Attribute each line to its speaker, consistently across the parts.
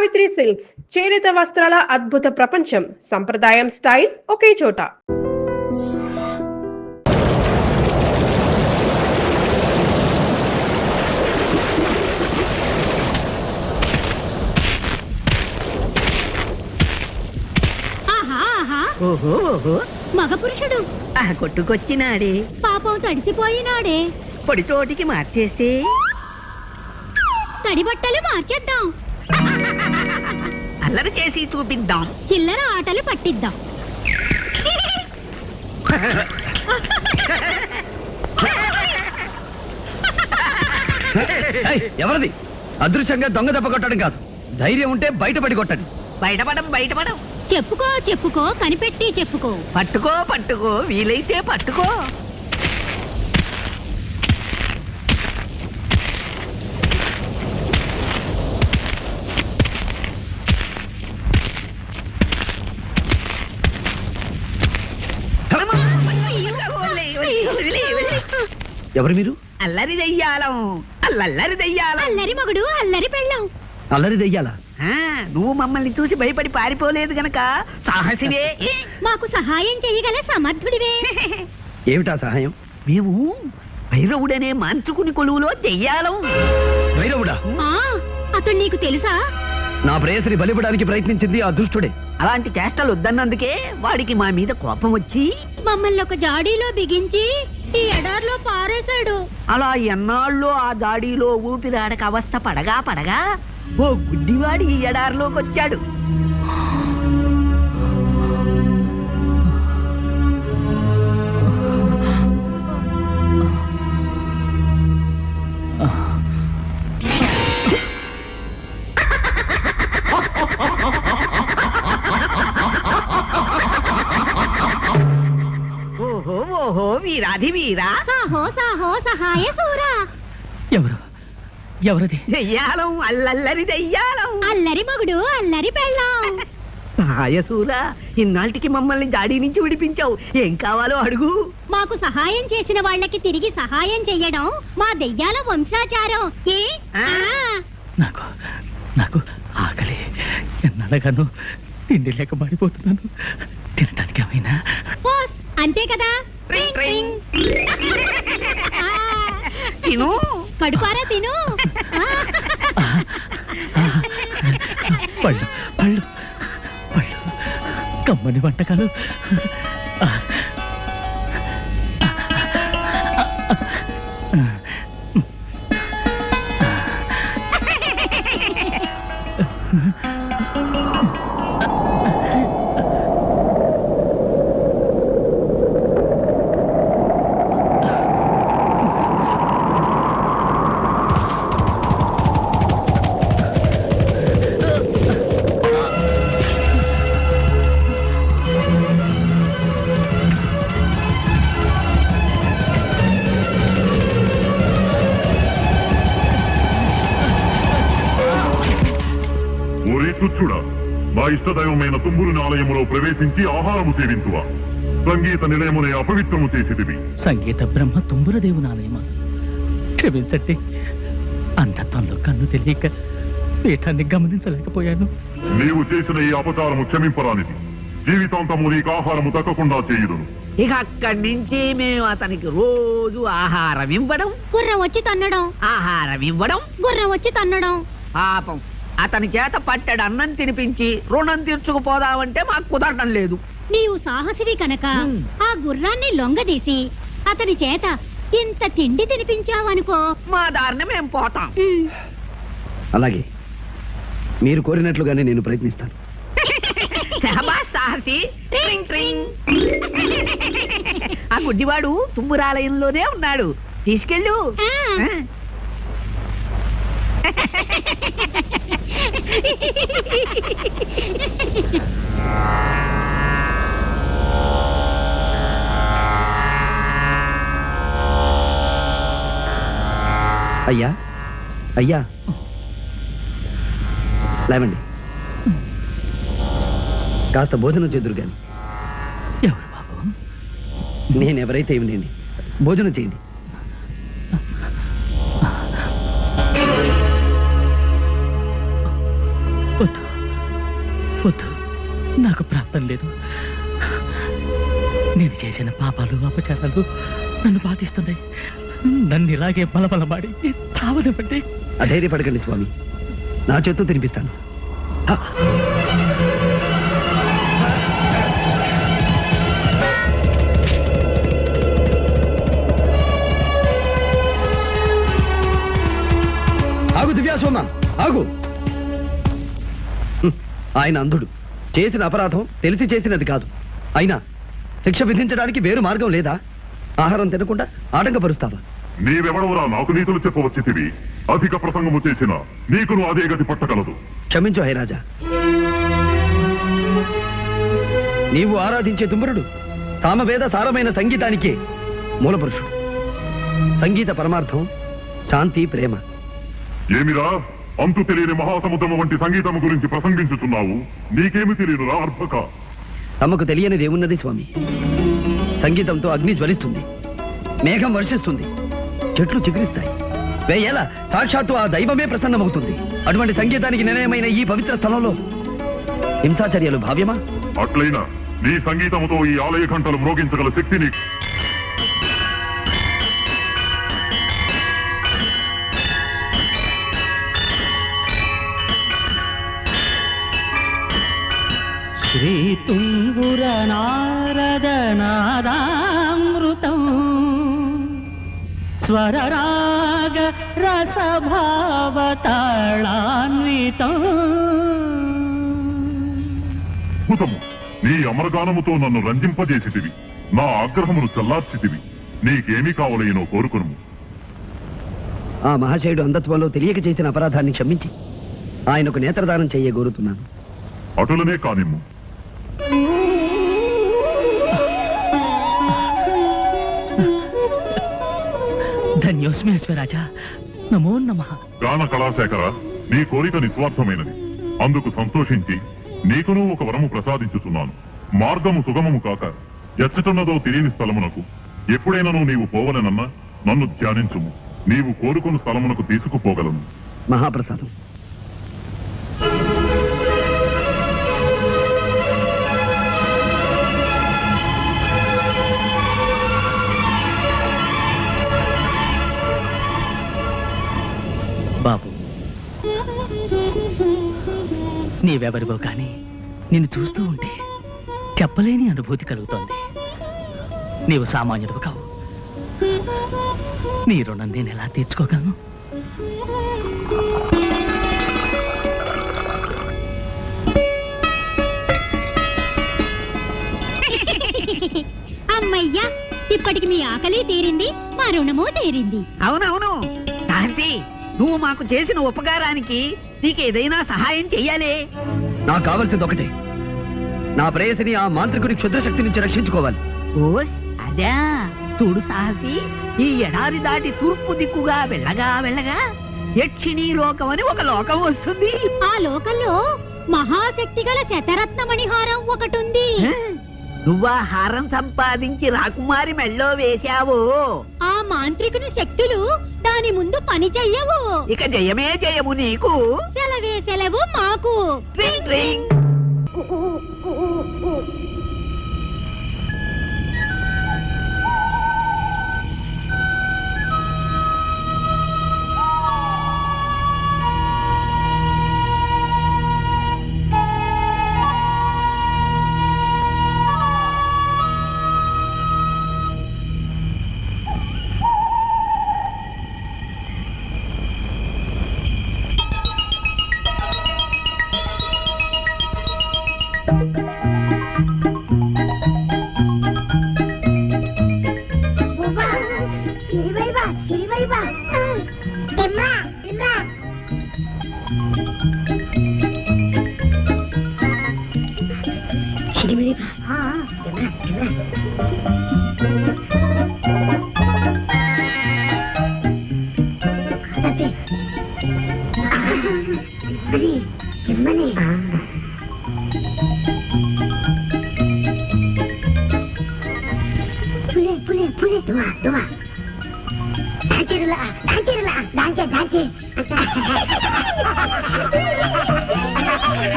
Speaker 1: Savitri silks చేనేత వస్త్రాల అద్భుత ప్రపంచం. సంప్రదాయం స్టైల్ ఒకే చోట.
Speaker 2: ఓహో ఓహో
Speaker 3: మగ పురుషుడు
Speaker 2: కొట్టుకొచ్చినాడే,
Speaker 3: పాపం తడిసిపోయినాడే.
Speaker 2: పొడి చోటికి మార్చేస్తే
Speaker 3: తడి బట్టలు మార్చేద్దాం,
Speaker 2: అల్లరి చేసి చూపిద్దాం,
Speaker 3: చిల్లర ఆటలు పట్టిద్దాం.
Speaker 4: ఎవరిది? అదృశ్యంగా దొంగ దెబ్బ కొట్టడం కాదు, ధైర్యం ఉంటే బయటపడి కొట్టండి.
Speaker 2: బయటపడం
Speaker 3: చెప్పుకో చెప్పుకో, కనిపెట్టి చెప్పుకో.
Speaker 2: పట్టుకో వీలైతే పట్టుకో.
Speaker 4: ఎవరు మీరు?
Speaker 2: అల్లరి దెయ్యాలం, అల్లరి దెయ్యాలం.
Speaker 3: అల్లరి మగుడు, అల్లరి పెళ్ళాం.
Speaker 4: అల్లరి దెయ్యాలా?
Speaker 2: నువ్వు మమ్మల్ని చూసి భయపడి పారిపోలేదు గనక సాహసివే.
Speaker 3: మాకు సహాయం చేయగల సమర్థుడివే.
Speaker 4: ఏమిటా సహాయం?
Speaker 2: మేము భైరవుడనే మాంత్రికుని కొలువులో దెయ్యాలం.
Speaker 4: భైరవుడా?
Speaker 3: అతడు నీకు తెలుసా?
Speaker 4: నా ప్రేయసిని బలిపడానికి ప్రయత్నించింది ఆ దుష్టుడే.
Speaker 2: అలాంటి చేష్టలు వద్దన్నందుకే వాడికి మా మీద కోపం వచ్చి
Speaker 3: మమ్మల్ని ఒక జాడీలో బిగించి ఈ ఎడార్లో పారేశాడు.
Speaker 2: అలా ఎన్నాళ్ళు ఆ జాడీలో ఊపిరాడక అవస్థ పడగా ఓ గుడ్డివాడి ఈ ఎడారిలోకి వచ్చాడు. ఓహో వీరాధి వీరా,
Speaker 3: సాహో సాహో సహాయ సూరా.
Speaker 4: ఎవరది?
Speaker 2: దెయ్యాలం, అల్లరి దెయ్యాలం.
Speaker 3: అల్లరి మగుడు, అల్లరి పెళ్ళాం.
Speaker 2: సహాయసూరా, ఇన్నాళ్ళకి మమ్మల్ని జాడీ నుంచి విడిపించావు. ఏం కావాలో అడుగు.
Speaker 3: మాకు సహాయం చేసిన వాళ్ళకి తిరిగి సహాయం చెయ్యడం మా దెయ్యాల వంశాచారం.
Speaker 4: నాకు ఆకలి, ఎన్నడగాను తిండి లేక మాడిపోతున్నాను. తినటానికి ఏమైనా?
Speaker 3: అంతే కదా.
Speaker 2: తిను,
Speaker 3: కడుపారా తిను.
Speaker 4: పళ్ళు పళ్ళు పళ్ళు, కమ్మని వంటకాలు.
Speaker 5: తుచ్చుడా, మా ఇష్టదైవమైన తుంబురుని ఆలయములో ప్రవేశించి ఆహారము సేవింతువా? సంగీత నిలయమునే అపవిత్రము చేసిదివి.
Speaker 4: సంగీత బ్రహ్మ తుంబురదేవుని ఆలయమా? క్షమించండి, అంధత్వంలో కన్ను తెలియక పీఠాన్ని గమనించలేకపోయాను.
Speaker 5: నీవు చేసిన ఈ అపచారము క్షమింపరానిది. జీవితాంతము నీకు ఆహారము దక్కకుండా చేయుదును.
Speaker 2: ఇక అక్కడి నుంచి మేము అతనికి రోజు ఆహారం ఇవ్వడం,
Speaker 3: గుర్రం వచ్చి తన్నడం,
Speaker 2: ఆహారం ఇవ్వడం,
Speaker 3: గుర్రం వచ్చి తన్నడం.
Speaker 2: పాపం అతని చేత పట్టెడు అన్నం తినిపించి రుణం తీర్చుకుపోదామంటే మాకు కుదరడం లేదు.
Speaker 3: నీవు సాహసివి కనుక ఆ గుర్రాన్ని లొంగదీసి అతని చేత ఇంత తిండి తినిపించావనుకో,
Speaker 2: మా దారిని మేము పోతాం.
Speaker 4: అలాగే, మీరు కోరినట్లుగానే నేను ప్రయత్నిస్తాను.
Speaker 2: శహబాష్ సాహసి. ఆ గుడ్డివాడు తుంబురాలయంలోనే ఉన్నాడు, తీసుకెళ్ళు.
Speaker 4: అయ్యా అయ్యా, లేవండి, కాస్త భోజనం చేదురు గాని. ఎవరు బాబు? నేనెవరైతే ఏమిలేండి, భోజనం చేయండి.
Speaker 6: వద్దు వద్దు, నాకు ప్రాప్తం లేదు. నేను చేసిన పాపాలు అపచారాలు నన్ను బాధిస్తున్నాయి. నన్ను ఇలాగే బలబలమాడి చావనివ్వండి.
Speaker 4: అధైర్యపడకండి స్వామి, నా చేత్తో తినిపిస్తాను. ఆగు దివ్యాసోమ, ఆగు. ఆయన అంధుడు, చేసిన అపరాధం తెలిసి చేసినది కాదు. అయినా శిక్ష విధించడానికి వేరు మార్గం లేదా? ఆహారం తినకుండా ఆటంకపరుస్తావా?
Speaker 5: నీవెవడవురా నాకు నీతులు చెప్పవచ్చితివి? అధిక ప్రసంగము చేసిన నీకును అదే గతి పట్టగలదు.
Speaker 4: క్షమించు హైరాజా. నీవు ఆరాధించే తుమ్మురుడు సామవేద సారమైన సంగీతానికే మూలపురుషుడు. సంగీత పరమార్థం శాంతి, ప్రేమ.
Speaker 5: ఏమిరా అంతు తెలియని మహాసముద్రము వంటి సంగీతము గురించి ప్రసంగించుచున్నావు? నీకేమి తెలియనురా అర్భక?
Speaker 4: తమకు తెలియనిది ఏమున్నది స్వామి? సంగీతంతో అగ్ని జ్వలిస్తుంది, మేఘం వర్షిస్తుంది, చెట్లు చిగురిస్తాయి, వేయేలా సాక్షాత్తు ఆ దైవమే ప్రసన్నమవుతుంది. అటువంటి సంగీతానికి నిర్ణయమైన ఈ పవిత్ర స్థలంలో హింసాచర్యలు భావ్యమా?
Speaker 5: అట్లయినా నీ సంగీతముతో ఈ ఆలయ ఘంటలు మ్రోగించగల శక్తిని
Speaker 6: శ్రీ తుంగుర నారద నాదామృతం స్వరరాగ రసభావతాళాన్వితం.
Speaker 5: అద్భుతము! నీ అమరగానముతో నన్ను రంజింపజేసితివి, నా ఆగ్రహమును చల్లార్చితివి. నీకేమి కావలేనో కోరుకును.
Speaker 4: ఆ మహాశయుడు అంధత్వంలో తెలియక చేసిన అపరాధాన్ని క్షమించి ఆయనకు నేత్రదానం చెయ్యగోరుతున్నాను.
Speaker 5: అటులనే కానిమ్ము.
Speaker 6: ధన్యోస్మి అశ్వరాజా, నమో నమః.
Speaker 5: గాన కళాశేఖర, నీ కోరిక నిస్వార్థమైనది. అందుకు సంతోషించి నీకును ఒక వరము ప్రసాదించుచున్నాను. మార్గము సుగమము కాక ఎచ్చటున్నదో తెలియని స్థలమునకు ఎప్పుడైనాను నీవు పోవలనన్నా నన్ను ధ్యానించుము. నీవు కోరుకున్న స్థలమునకు తీసుకుపోగలను.
Speaker 4: మహాప్రసాదం.
Speaker 6: బాబు, నీవెవరివో కానీ నిన్ను చూస్తూ ఉంటే చెప్పలేని అనుభూతి కలుగుతోంది. నీవు సామాన్యుడు కావు. నీ రుణం నేను ఎలా తీర్చుకోగలను?
Speaker 3: అమ్మయ్యా, ఇప్పటికి మీ ఆకలి తీరింది, మా రుణము తీరింది.
Speaker 2: అవునవును తాసి, నువ్వు మాకు చేసిన ఉపకారానికి నీకేదైనా సహాయం చెయ్యాలి.
Speaker 4: నాకు కావలసింది ఒకటే, నా ప్రేయసిని ఆ మాంత్రికుడి క్షుద్రశక్తి నుంచి రక్షించుకోవాలి.
Speaker 2: ఓస్ అదా, చూడు సాహసి, ఈ ఎడారి దాటి తూర్పు దిక్కుగా వెళ్ళగా వెళ్ళగా యక్షిణీ లోకం అని ఒక లోకం వస్తుంది.
Speaker 3: ఆ లోకంలో మహాశక్తి గల శతరత్నమణిహారం ఒకటుంది.
Speaker 2: నువ్వా హారం సంపాదించి రాకుమారి మెళ్ళో వేశావు.
Speaker 3: ఆ మాంత్రికుని శక్తులు దాని ముందు పని చెయ్యవు.
Speaker 2: ఇక జయమే జయము నీకు.
Speaker 3: సెలవే సెలవు మాకు.
Speaker 2: ట్రింగ్ ట్రింగ్.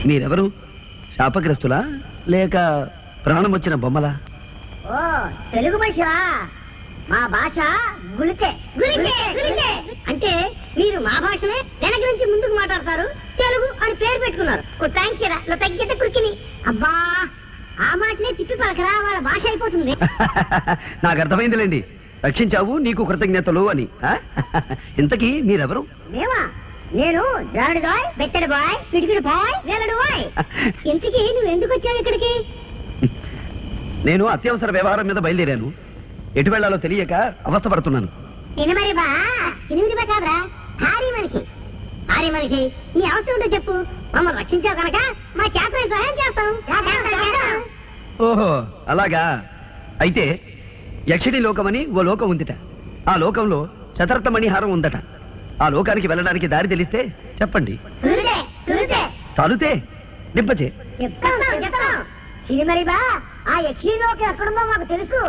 Speaker 4: మీరెవరు? శాపగ్రస్తులా లేక ప్రాణం వచ్చిన బొమ్మలా?
Speaker 7: ఓ తెలుగు మనిషివా? మా భాష గుళికే గుళికే గుళికే అంటే మీరు మా భాషనే వెనక నుంచి ముందుకు మాట్లాడతారు, తెలుగు అని పేరు పెట్టుకున్నారు. థ్యాంక్స్ తగ్గితే కురికిని. అబ్బా ఆ మాటలే తిప్పి పలకరా, వాళ్ళ భాష అయిపోతుంది.
Speaker 4: నాకు అర్థమైందిలేండి, రక్షించావు నీకు కృతజ్ఞతలు అని. ఇంతకీ మీరెవరు?
Speaker 7: మేమా? నేను జాడు బాయ్, బెత్తడి బాయ్, పిడికిడి బాయ్, వేలడు బాయ్. ఇంతకీ నువ్వు ఎందుకు వచ్చావు ఇక్కడికి?
Speaker 4: నేను అత్యవసర వ్యవహారం మీద బయలుదేరాను. ఎటు వెళ్లాలో తెలియక అవస్థపడుతున్నాను.
Speaker 7: మరి బా చిన్నది కాదురా, భారీ మనిషి. భారీ మనిషి నీ అవసరం ఉంటో చెప్పు, మమ్మల్ని రక్షించావు కనుక మా చేత సహాయం చేస్తాం.
Speaker 4: ఓహో అలాగా. అయితే యక్షిణి లోకమని ఓ లోకం ఉందిట. ఆ లోకంలో శతరత్నమణిహారం ఉందట. ఆ లోకానికి వెళ్ళడానికి దారి తెలిస్తే చెప్పండి. చాలుతే నింపచే.
Speaker 7: చెప్తాం. మరి బా ఆ యక్షిణి లోకం ఎక్కడుందో మాకు తెలుసు.